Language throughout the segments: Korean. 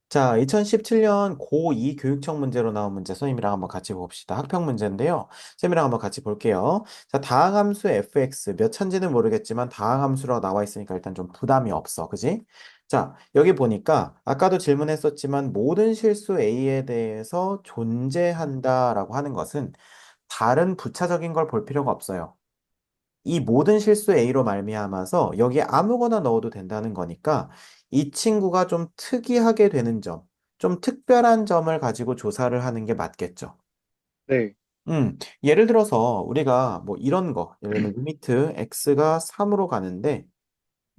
자, 2017년 고2 교육청 문제로 나온 문제 선생님이랑 한번 같이 봅시다. 학평 문제인데요. 선생님이랑 한번 같이 볼게요. 자, 다항함수 fx 몇 천지는 모르겠지만 다항함수라고 나와 있으니까 일단 좀 부담이 없어. 그지? 자, 여기 보니까 아까도 질문했었지만 모든 실수 a에 대해서 존재한다라고 하는 것은 다른 부차적인 걸 볼 필요가 없어요. 이 모든 실수 A로 말미암아서 여기에 아무거나 넣어도 된다는 거니까 이 친구가 좀 특이하게 되는 점, 좀 특별한 점을 가지고 조사를 하는 게 맞겠죠. 네, 예를 들어서 우리가 뭐 이런 거, 예를 들면 리미트 x가 3으로 가는데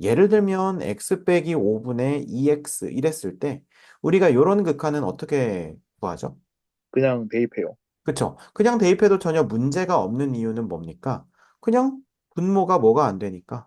예를 들면 x 빼기 5분의 2x 이랬을 때 우리가 이런 극한은 어떻게 구하죠? 그냥 대입해요. 그쵸? 그냥 대입해도 전혀 문제가 없는 이유는 뭡니까? 그냥 분모가 뭐가 안 되니까.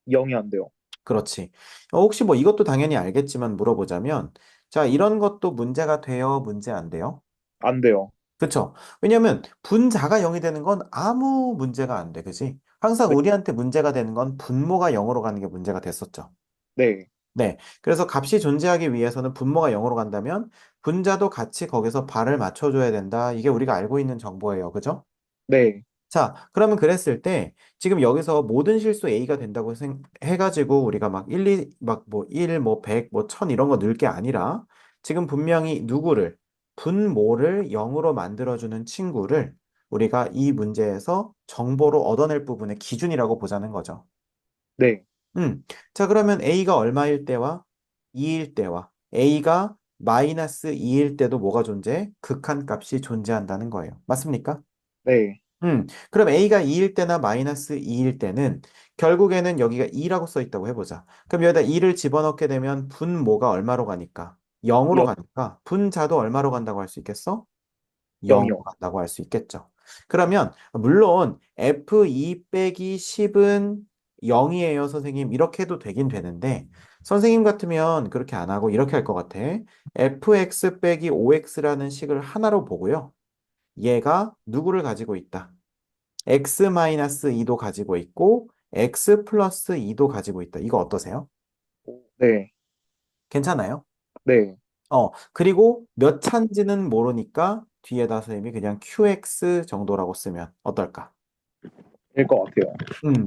0이 안 돼요. 그렇지. 혹시 뭐 이것도 당연히 알겠지만 물어보자면, 자, 이런 것도 문제가 돼요? 문제 안 돼요? 안 돼요. 그쵸? 왜냐면 분자가 0이 되는 건 아무 문제가 안 돼. 그지? 항상 네, 우리한테 문제가 되는 건 분모가 0으로 가는 게 문제가 됐었죠. 네, 네. 그래서 값이 존재하기 위해서는 분모가 0으로 간다면 분자도 같이 거기서 발을 맞춰줘야 된다. 이게 우리가 알고 있는 정보예요. 그죠? 네, 자, 그러면 그랬을 때, 지금 여기서 모든 실수 A가 된다고 해가지고, 우리가 막 1, 2, 막 뭐 1, 뭐 100, 뭐 1000 이런 거 넣을 게 아니라, 지금 분명히 누구를, 분모를 0으로 만들어주는 친구를 우리가 이 문제에서 정보로 얻어낼 부분의 기준이라고 보자는 거죠. 네, 자, 그러면 A가 얼마일 때와 2일 때와 A가 마이너스 2일 때도 뭐가 존재해? 극한값이 존재한다는 거예요. 맞습니까? 네, 그럼 A가 2일 때나 마이너스 2일 때는 결국에는 여기가 2라고 써 있다고 해보자. 그럼 여기다 2를 집어넣게 되면 분모가 얼마로 가니까? 0으로 0, 가니까 분자도 얼마로 간다고 할 수 있겠어? 0으로 0이요. 간다고 할 수 있겠죠. 그러면 물론 F2 빼기 10은 0이에요, 선생님. 이렇게 해도 되긴 되는데 선생님 같으면 그렇게 안 하고 이렇게 할 것 같아. fx 빼기 5x라는 식을 하나로 보고요. 얘가 누구를 가지고 있다? x-2도 가지고 있고 x 플러스 2도 가지고 있다. 이거 어떠세요? 네, 괜찮아요? 네, 그리고 몇 차인지는 모르니까 뒤에다 선생님이 그냥 qx 정도라고 쓰면 어떨까? 될 것 같아요.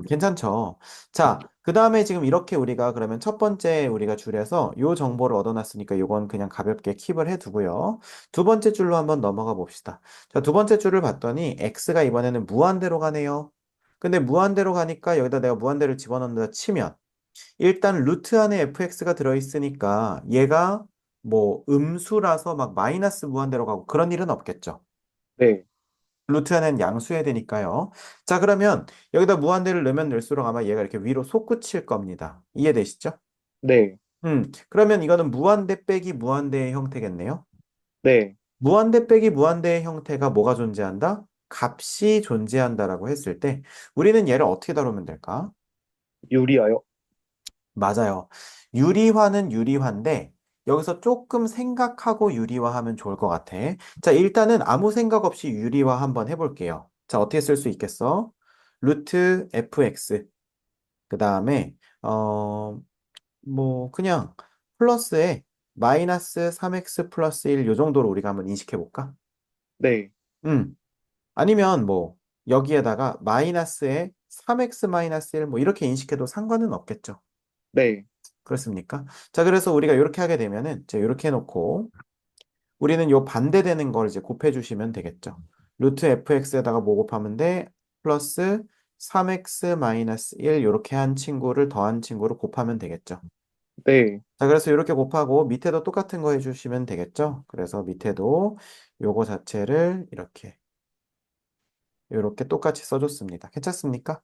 괜찮죠. 자, 그 다음에 지금 이렇게 우리가 그러면 첫 번째 우리가 줄에서 요 정보를 얻어놨으니까 요건 그냥 가볍게 킵을 해두고요. 두 번째 줄로 한번 넘어가 봅시다. 자, 두 번째 줄을 봤더니 x가 이번에는 무한대로 가네요. 근데 무한대로 가니까 여기다 내가 무한대를 집어넣는다 치면 일단 루트 안에 fx가 들어있으니까 얘가 뭐 음수라서 막 마이너스 무한대로 가고 그런 일은 없겠죠. 네, 루트는 양수해야 되니까요. 자, 그러면 여기다 무한대를 넣으면 넣을수록 아마 얘가 이렇게 위로 솟구칠 겁니다. 이해되시죠? 네, 그러면 이거는 무한대 빼기 무한대의 형태겠네요. 네. 무한대 빼기 무한대의 형태가 뭐가 존재한다? 값이 존재한다라고 했을 때 우리는 얘를 어떻게 다루면 될까? 유리하요. 맞아요. 유리화는 유리화인데 여기서 조금 생각하고 유리화하면 좋을 것 같아. 자, 일단은 아무 생각 없이 유리화 한번 해볼게요. 자, 어떻게 쓸 수 있겠어? 루트 fx. 그 다음에 뭐 그냥 플러스에 마이너스 3x 플러스 1 요 정도로 우리가 한번 인식해 볼까? 네, 음. 아니면 뭐 여기에다가 마이너스에 3x 마이너스 1 뭐 이렇게 인식해도 상관은 없겠죠. 네, 그렇습니까? 자, 그래서 우리가 이렇게 하게 되면은, 자, 이렇게 해놓고, 우리는 요 반대되는 걸 이제 곱해주시면 되겠죠. 루트 fx에다가 뭐 곱하면 돼? 플러스 3x 마이너스 1, 요렇게 한 친구를 더한 친구를 곱하면 되겠죠. 네, 자, 그래서 이렇게 곱하고 밑에도 똑같은 거 해주시면 되겠죠. 그래서 밑에도 요거 자체를 이렇게 똑같이 써줬습니다. 괜찮습니까?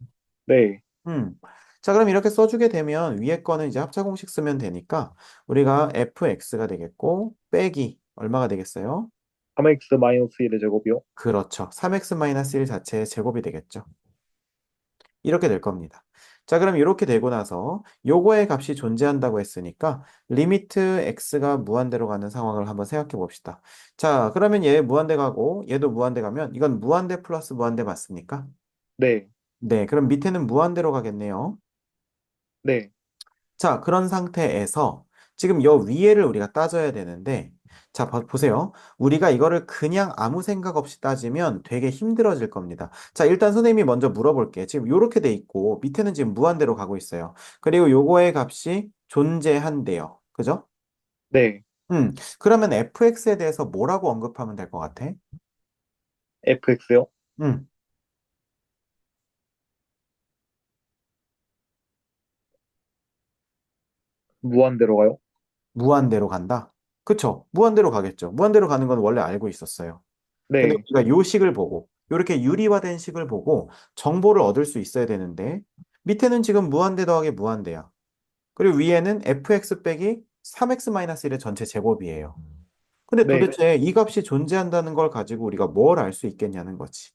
네. 음. 자, 그럼 이렇게 써주게 되면 위에 거는 이제 합차 공식 쓰면 되니까 우리가 fx가 되겠고 빼기 얼마가 되겠어요? 3x 마이너스 1의 제곱이요. 그렇죠. 3x-1 자체의 제곱이 되겠죠. 이렇게 될 겁니다. 자, 그럼 이렇게 되고 나서 요거의 값이 존재한다고 했으니까 리미트 x가 무한대로 가는 상황을 한번 생각해 봅시다. 자, 그러면 얘 무한대 가고 얘도 무한대 가면 이건 무한대 플러스 무한대 맞습니까? 네, 네, 그럼 밑에는 무한대로 가겠네요. 네, 자, 그런 상태에서 지금 여 위에를 우리가 따져야 되는데, 자, 보세요. 우리가 이거를 그냥 아무 생각 없이 따지면 되게 힘들어질 겁니다. 자, 일단 선생님이 먼저 물어볼게요. 지금 요렇게 돼 있고, 밑에는 지금 무한대로 가고 있어요. 그리고 요거의 값이 존재한대요. 그죠? 네. 그러면 fx에 대해서 뭐라고 언급하면 될 것 같아? fx요? 음, 무한대로 가요? 무한대로 간다? 그쵸? 무한대로 가겠죠. 무한대로 가는 건 원래 알고 있었어요. 근데 네. 우리가 요 식을 보고, 요렇게 유리화된 식을 보고 정보를 얻을 수 있어야 되는데, 밑에는 지금 무한대 더하기 무한대야. 그리고 위에는 fx 빼기 3x-1의 전체 제곱이에요. 근데 네. 도대체 이 값이 존재한다는 걸 가지고 우리가 뭘 알 수 있겠냐는 거지.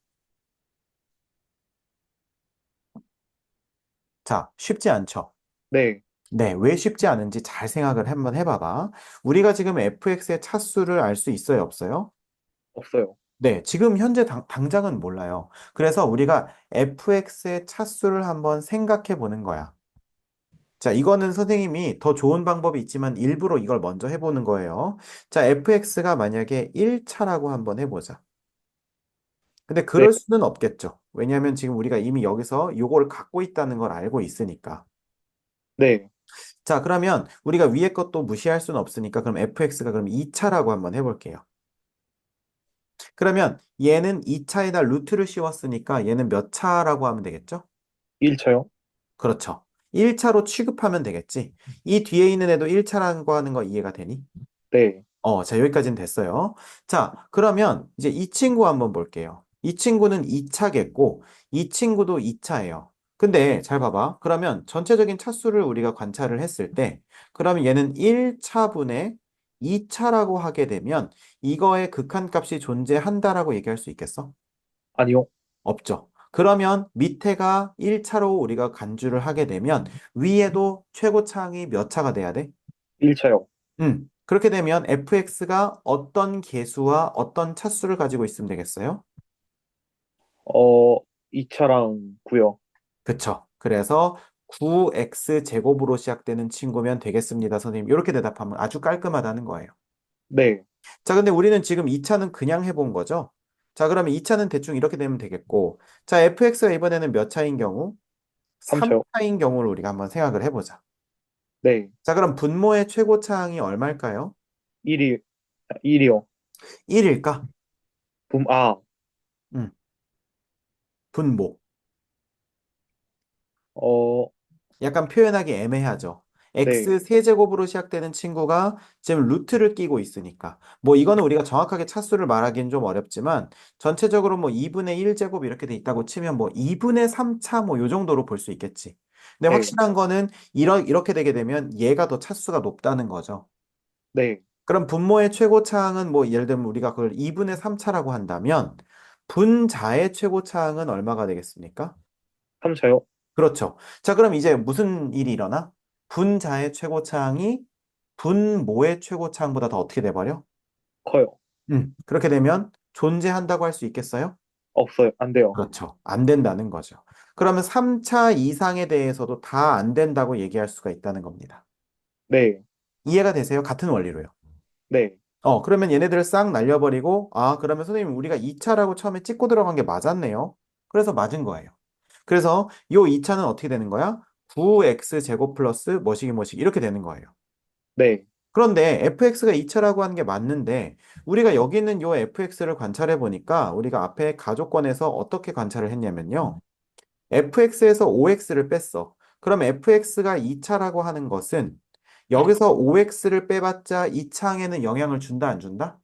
자, 쉽지 않죠? 네. 네, 왜 쉽지 않은지 잘 생각을 한번 해봐봐. 우리가 지금 fx의 차수를 알 수 있어요, 없어요? 없어요. 네, 지금 현재 당장은 몰라요. 그래서 우리가 fx의 차수를 한번 생각해 보는 거야. 자, 이거는 선생님이 더 좋은 방법이 있지만 일부러 이걸 먼저 해보는 거예요. 자, fx가 만약에 1차라고 한번 해보자. 근데 네. 그럴 수는 없겠죠. 왜냐하면 지금 우리가 이미 여기서 요걸 갖고 있다는 걸 알고 있으니까. 네. 자, 그러면 우리가 위에 것도 무시할 수는 없으니까 그럼 fx가 그럼 2차라고 한번 해볼게요. 그러면 얘는 2차에다 루트를 씌웠으니까 얘는 몇 차라고 하면 되겠죠? 1차요? 그렇죠. 1차로 취급하면 되겠지. 이 뒤에 있는 애도 1차라고 하는 거 이해가 되니? 네. 자, 여기까지는 됐어요. 자, 그러면 이제 이 친구 한번 볼게요. 이 친구는 2차겠고, 이 친구도 2차예요. 근데 잘 봐봐. 그러면 전체적인 차수를 우리가 관찰을 했을 때, 그러면 얘는 1차분의 2차라고 하게 되면 이거의 극한값이 존재한다라고 얘기할 수 있겠어? 아니요. 없죠. 그러면 밑에가 1차로 우리가 간주를 하게 되면 위에도 최고차항이 몇 차가 돼야 돼? 1차요. 그렇게 되면 fx가 어떤 계수와 어떤 차수를 가지고 있으면 되겠어요? 어, 2차랑 9요. 그쵸. 그래서 9x 제곱으로 시작되는 친구면 되겠습니다, 선생님. 이렇게 대답하면 아주 깔끔하다는 거예요. 네. 자, 근데 우리는 지금 2차는 그냥 해본 거죠? 자, 그러면 2차는 대충 이렇게 되면 되겠고, 자, fx가 이번에는 몇 차인 경우? 3차요. 3차인 경우를 우리가 한번 생각을 해보자. 네. 자, 그럼 분모의 최고차항이 얼마일까요? 1이, 1이요. 1일까? 아, 음, 분모. 어, 약간 표현하기 애매하죠. 네. x 세제곱으로 시작되는 친구가 지금 루트를 끼고 있으니까. 뭐 이거는 우리가 정확하게 차수를 말하기는 좀 어렵지만 전체적으로 뭐 2분의 1제곱 이렇게 돼 있다고 치면 뭐 2분의 3차 뭐 요 정도로 볼 수 있겠지. 근데 네. 확실한 거는 이렇게 되게 되면 얘가 더 차수가 높다는 거죠. 네. 그럼 분모의 최고차항은 뭐 예를 들면 우리가 그걸 2분의 3차라고 한다면 분자의 최고차항은 얼마가 되겠습니까? 3차요. 그렇죠. 자, 그럼 이제 무슨 일이 일어나? 분자의 최고차항이 분모의 최고차항보다 더 어떻게 돼버려? 커요. 그렇게 되면 존재한다고 할 수 있겠어요? 없어요. 안 돼요. 그렇죠. 안 된다는 거죠. 그러면 3차 이상에 대해서도 다 안 된다고 얘기할 수가 있다는 겁니다. 네. 이해가 되세요? 같은 원리로요. 네. 그러면 얘네들을 싹 날려버리고, 아, 그러면 선생님, 우리가 2차라고 처음에 찍고 들어간 게 맞았네요. 그래서 맞은 거예요. 그래서 요 2차는 어떻게 되는 거야? 9x 제곱 플러스 뭐시기 뭐시기 이렇게 되는 거예요. 네. 그런데 fx가 2차라고 하는 게 맞는데, 우리가 여기 있는 요 fx를 관찰해 보니까, 우리가 앞에 가족권에서 어떻게 관찰을 했냐면요. fx에서 5x를 뺐어. 그럼 fx가 2차라고 하는 것은, 여기서 5x를 빼봤자 2차항에는 영향을 준다, 안 준다?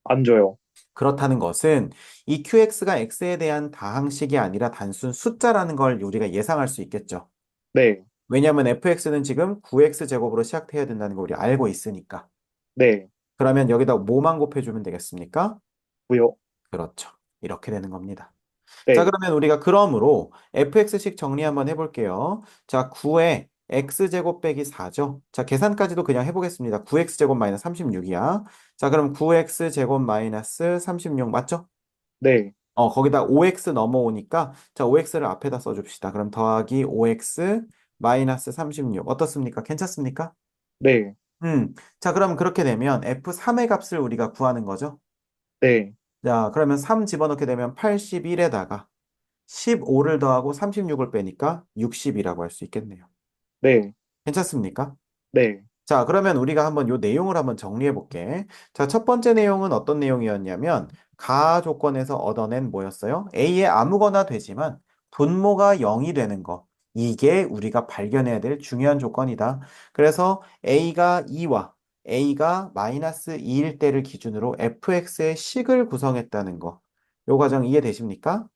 안 줘요. 그렇다는 것은 이 qx가 x에 대한 다항식이 아니라 단순 숫자라는 걸 우리가 예상할 수 있겠죠. 네. 왜냐하면 fx는 지금 9x 제곱으로 시작해야 된다는 걸 우리 알고 있으니까. 네. 그러면 여기다 뭐만 곱해주면 되겠습니까? 9요. 그렇죠. 이렇게 되는 겁니다. 자, 네. 그러면 우리가 그러므로 fx식 정리 한번 해볼게요. 자, 9에 x제곱 빼기 4죠. 자, 계산까지도 그냥 해보겠습니다. 9x제곱 마이너스 36이야. 자, 그럼 9x제곱 마이너스 36 맞죠? 네. 거기다 5x 넘어오니까 자, 5x를 앞에다 써줍시다. 그럼 더하기 5x 마이너스 36 어떻습니까? 괜찮습니까? 네. 자, 그럼 그렇게 되면 F3의 값을 우리가 구하는 거죠. 네. 자, 그러면 3 집어넣게 되면 81에다가 15를 더하고 36을 빼니까 60이라고 할 수 있겠네요. 네. 괜찮습니까? 네. 자, 그러면 우리가 한번 요 내용을 한번 정리해 볼게. 자, 첫 번째 내용은 어떤 내용이었냐면, 가 조건에서 얻어낸 뭐였어요? A에 아무거나 되지만 분모가 0이 되는 거. 이게 우리가 발견해야 될 중요한 조건이다. 그래서 A가 2와 A가 마이너스 2일 때를 기준으로 fx의 식을 구성했다는 거. 요 과정 이해되십니까?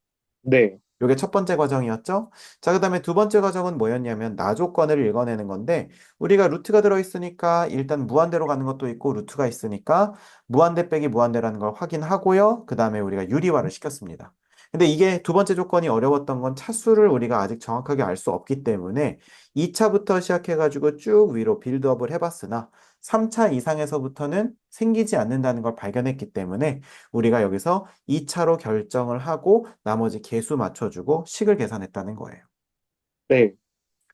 네. 요게 첫 번째 과정이었죠? 자, 그 다음에 두 번째 과정은 뭐였냐면 나 조건을 읽어내는 건데 우리가 루트가 들어있으니까 일단 무한대로 가는 것도 있고 루트가 있으니까 무한대 빼기 무한대라는 걸 확인하고요. 그 다음에 우리가 유리화를 시켰습니다. 근데 이게 두 번째 조건이 어려웠던 건 차수를 우리가 아직 정확하게 알 수 없기 때문에 2차부터 시작해가지고 쭉 위로 빌드업을 해봤으나 3차 이상에서부터는 생기지 않는다는 걸 발견했기 때문에 우리가 여기서 2차로 결정을 하고 나머지 개수 맞춰주고 식을 계산했다는 거예요. 네.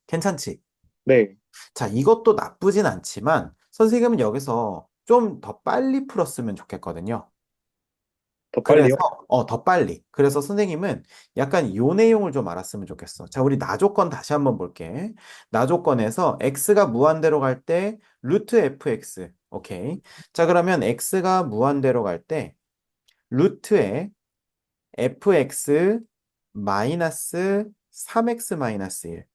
괜찮지? 네. 자, 이것도 나쁘진 않지만 선생님은 여기서 좀 더 빨리 풀었으면 좋겠거든요. 더 그래서 빨리요? 더 빨리. 그래서 선생님은 약간 요 내용을 좀 알았으면 좋겠어. 자, 우리 나조건 다시 한번 볼게. 나조건에서 x가 무한대로 갈 때 루트 fx. 오케이. 자, 그러면 x가 무한대로 갈 때 루트에 fx 마이너스 3x 마이너스 1.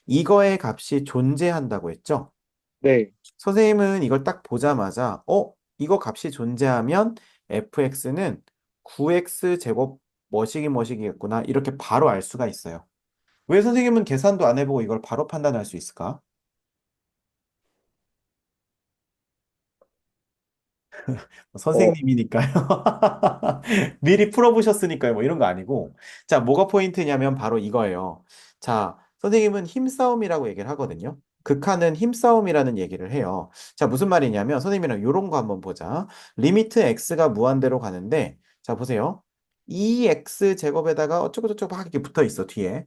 이거의 값이 존재한다고 했죠? 네. 선생님은 이걸 딱 보자마자, 이거 값이 존재하면 fx는 9x 제곱 뭐시기 뭐시기겠구나. 이렇게 바로 알 수가 있어요. 왜 선생님은 계산도 안 해보고 이걸 바로 판단할 수 있을까? 어, 선생님이니까요. 미리 풀어보셨으니까요. 뭐 이런 거 아니고. 자, 뭐가 포인트냐면 바로 이거예요. 자, 선생님은 힘싸움이라고 얘기를 하거든요. 극한은 힘싸움이라는 얘기를 해요. 자, 무슨 말이냐면 선생님이랑 이런 거 한번 보자. 리미트 x가 무한대로 가는데 자, 보세요. 2x 제곱에다가 어쩌고저쩌고 막 이렇게 붙어 있어, 뒤에.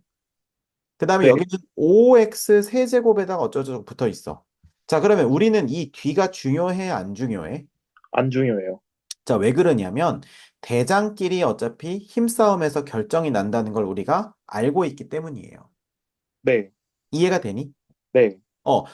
그 다음에 네. 여기는 5x 세제곱에다가 어쩌고저쩌고 붙어 있어. 자, 그러면 우리는 이 뒤가 중요해, 안 중요해? 안 중요해요. 자, 왜 그러냐면 대장끼리 어차피 힘싸움에서 결정이 난다는 걸 우리가 알고 있기 때문이에요. 네. 이해가 되니? 네.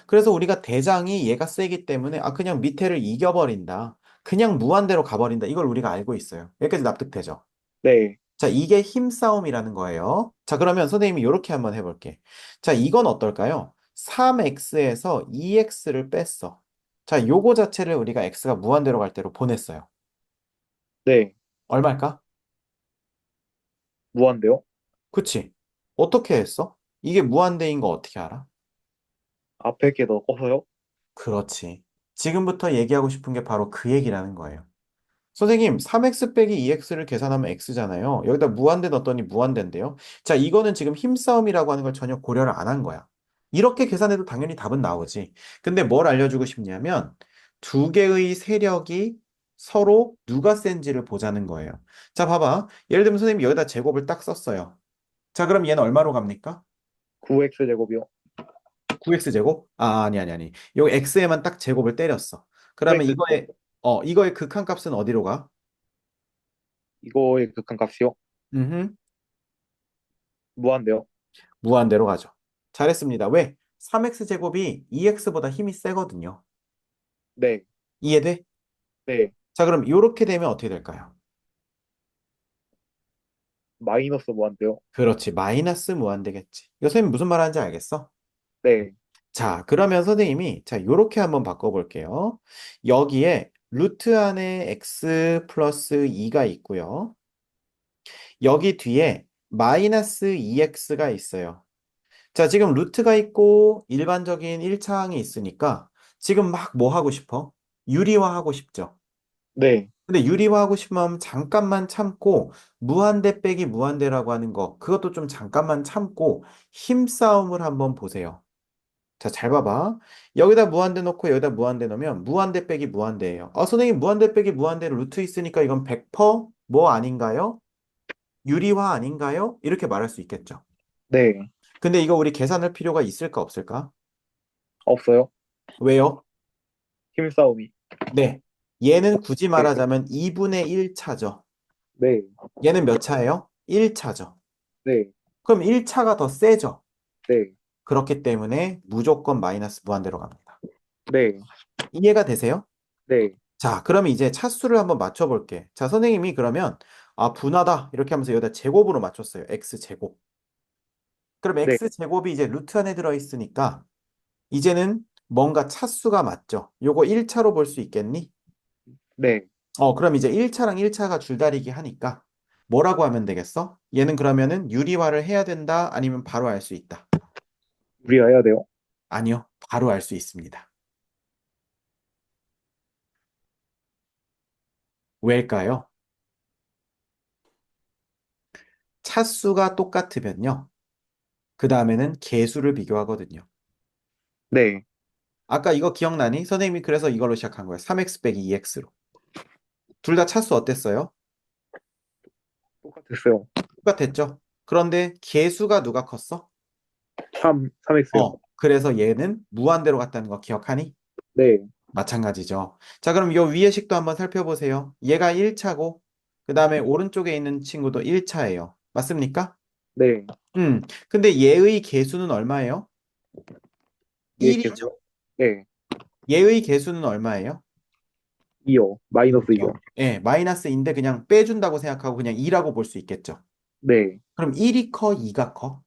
그래서 우리가 대장이 얘가 세기 때문에 그냥 밑에를 이겨버린다. 그냥 무한대로 가버린다. 이걸 우리가 알고 있어요. 여기까지 납득되죠? 네. 자, 이게 힘싸움이라는 거예요. 자, 그러면 선생님이 이렇게 한번 해볼게. 자, 이건 어떨까요? 3x에서 2x를 뺐어. 자, 요거 자체를 우리가 x가 무한대로 갈 때로 보냈어요. 네. 얼마일까? 무한대요? 그치? 어떻게 했어? 이게 무한대인 거 어떻게 알아? 앞에 게 넣어서요? 그렇지. 지금부터 얘기하고 싶은 게 바로 그 얘기라는 거예요. 선생님, 3x 빼기 2x를 계산하면 x잖아요. 여기다 무한대 넣었더니 무한대인데요. 자, 이거는 지금 힘싸움이라고 하는 걸 전혀 고려를 안 한 거야. 이렇게 계산해도 당연히 답은 나오지. 근데 뭘 알려주고 싶냐면 두 개의 세력이 서로 누가 센지를 보자는 거예요. 자, 봐봐. 예를 들면 선생님이 여기다 제곱을 딱 썼어요. 자, 그럼 얘는 얼마로 갑니까? 9x 제곱이요? 9x제곱? 아니. 여기 x에만 딱 제곱을 때렸어. 그러면 9x 제곱. 이거의 극한값은 어디로 가? 이거의 극한값이요? 음, 무한대요? 무한대로 가죠. 잘했습니다. 왜? 3x제곱이 2x보다 힘이 세거든요. 네. 이해돼? 네. 자, 그럼 이렇게 되면 어떻게 될까요? 마이너스 무한대요? 그렇지. 마이너스 무한대겠지. 이거 선생님 무슨 말 하는지 알겠어? 네. 자, 그러면 선생님이 자, 요렇게 한번 바꿔볼게요. 여기에 루트 안에 x 플러스 2가 있고요. 여기 뒤에 마이너스 2x가 있어요. 자, 지금 루트가 있고 일반적인 1차항이 있으니까 지금 막 뭐 하고 싶어? 유리화하고 싶죠. 네. 근데 유리화하고 싶으면 잠깐만 참고 무한대 빼기 무한대라고 하는 거 그것도 좀 잠깐만 참고 힘싸움을 한번 보세요. 자, 잘 봐봐. 여기다 무한대 넣고 여기다 무한대 넣으면 무한대 빼기 무한대예요. 선생님 무한대 빼기 무한대 루트 있으니까 이건 100%뭐 아닌가요? 유리화 아닌가요? 이렇게 말할 수 있겠죠. 네. 근데 이거 우리 계산할 필요가 있을까 없을까? 없어요? 왜요? 힘싸움이. 네. 얘는 굳이 네, 말하자면 2분의 1 차죠. 네, 얘는 몇 차예요? 1 차죠. 네, 그럼 1차가 더 세죠. 네, 그렇기 때문에 무조건 마이너스 무한대로 갑니다. 네, 이해가 되세요? 네, 자, 그럼 이제 차수를 한번 맞춰볼게. 자, 선생님이 그러면 분하다 이렇게 하면서 여기다 제곱으로 맞췄어요. x제곱. 그럼 네, x제곱이 이제 루트 안에 들어있으니까 이제는 뭔가 차수가 맞죠. 요거 1차로 볼 수 있겠니? 네. 그럼 이제 1차랑 1차가 줄다리기 하니까 뭐라고 하면 되겠어? 얘는 그러면은 유리화를 해야 된다? 아니면 바로 알 수 있다? 우리가 해야 돼요. 아니요. 바로 알 수 있습니다. 왜일까요? 차수가 똑같으면요. 그 다음에는 개수를 비교하거든요. 네, 아까 이거 기억나니? 선생님이 그래서 이걸로 시작한 거예요. 3x 빼기 2x로. 둘 다 차수 어땠어요? 똑같았어요. 똑같았죠? 그런데 개수가 누가 컸어? 3x요. 그래서 얘는 무한대로 갔다는 거 기억하니? 네, 마찬가지죠. 자, 그럼 요 위의 식도 한번 살펴보세요. 얘가 1차고, 그 다음에 오른쪽에 있는 친구도 1차예요. 맞습니까? 네. 근데 얘의 개수는 얼마예요? 얘 1이죠. 계세요? 네, 얘의 개수는 얼마예요? 2요. 마이너스 2요. 그렇죠. 예, 마이너스인데 그냥 빼준다고 생각하고 그냥 2라고 볼 수 있겠죠. 네, 그럼 1이 커, 2가 커?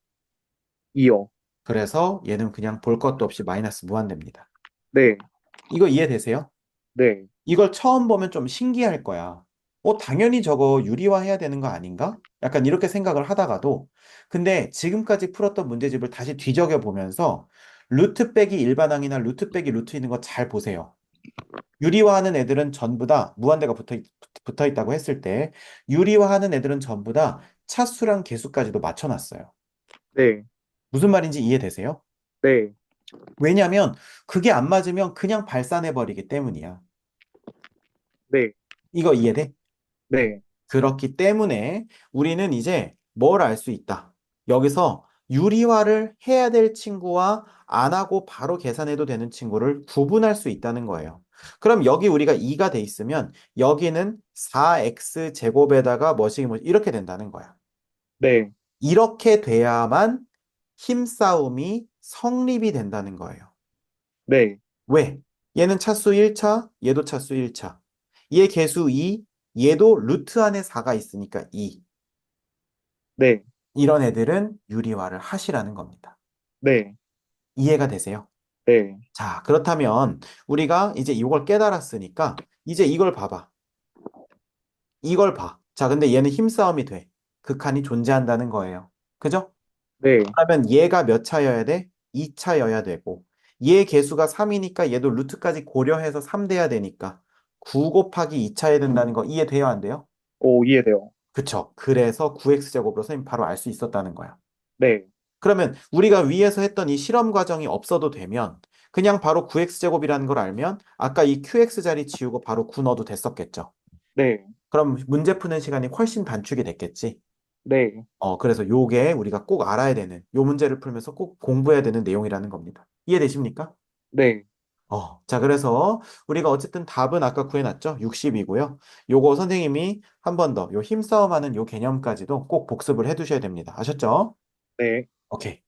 2요. 그래서 얘는 그냥 볼 것도 없이 마이너스 무한대입니다. 네, 이거 이해되세요? 네, 이걸 처음 보면 좀 신기할 거야. 당연히 저거 유리화해야 되는 거 아닌가? 약간 이렇게 생각을 하다가도, 근데 지금까지 풀었던 문제집을 다시 뒤적여 보면서, 루트 빼기 일반항이나 루트 빼기 루트 있는 거 잘 보세요. 유리화하는 애들은 전부 다 무한대가 붙어 있다고 했을 때, 유리화하는 애들은 전부 다 차수랑 개수까지도 맞춰놨어요. 네, 무슨 말인지 이해되세요? 네, 왜냐하면 그게 안 맞으면 그냥 발산해버리기 때문이야. 네, 이거 이해돼? 네, 그렇기 때문에 우리는 이제 뭘 알 수 있다. 여기서 유리화를 해야 될 친구와 안 하고 바로 계산해도 되는 친구를 구분할 수 있다는 거예요. 그럼 여기 우리가 2가 돼 있으면 여기는 4x 제곱에다가 뭐시기 뭐 이렇게 된다는 거야. 네, 이렇게 돼야만 힘싸움이 성립이 된다는 거예요. 네, 왜? 얘는 차수 1차, 얘도 차수 1차. 얘 개수 2, 얘도 루트 안에 4가 있으니까 2. 네, 이런 애들은 유리화를 하시라는 겁니다. 네, 이해가 되세요? 네, 자, 그렇다면 우리가 이제 이걸 깨달았으니까 이제 이걸 봐봐. 이걸 봐. 자, 근데 얘는 힘싸움이 돼. 극한이 존재한다는 거예요. 그죠? 네, 그러면 얘가 몇 차여야 돼? 2차여야 되고 얘 개수가 3이니까 얘도 루트까지 고려해서 3 돼야 되니까 9 곱하기 2차여야 된다는 거 이해돼요, 안 돼요? 오, 이해돼요. 그쵸. 그래서 9x제곱으로 선생님 바로 알 수 있었다는 거야. 네, 그러면 우리가 위에서 했던 이 실험 과정이 없어도 되면 그냥 바로 9x제곱이라는 걸 알면 아까 이 qx 자리 지우고 바로 9 넣어도 됐었겠죠. 네, 그럼 문제 푸는 시간이 훨씬 단축이 됐겠지. 네, 그래서 요게 우리가 꼭 알아야 되는, 요 문제를 풀면서 꼭 공부해야 되는 내용이라는 겁니다. 이해되십니까? 네, 자, 그래서 우리가 어쨌든 답은 아까 구해놨죠? 60이고요. 요거 선생님이 한 번 더, 요 힘싸움하는 요 개념까지도 꼭 복습을 해두셔야 됩니다. 아셨죠? 네. 오케이.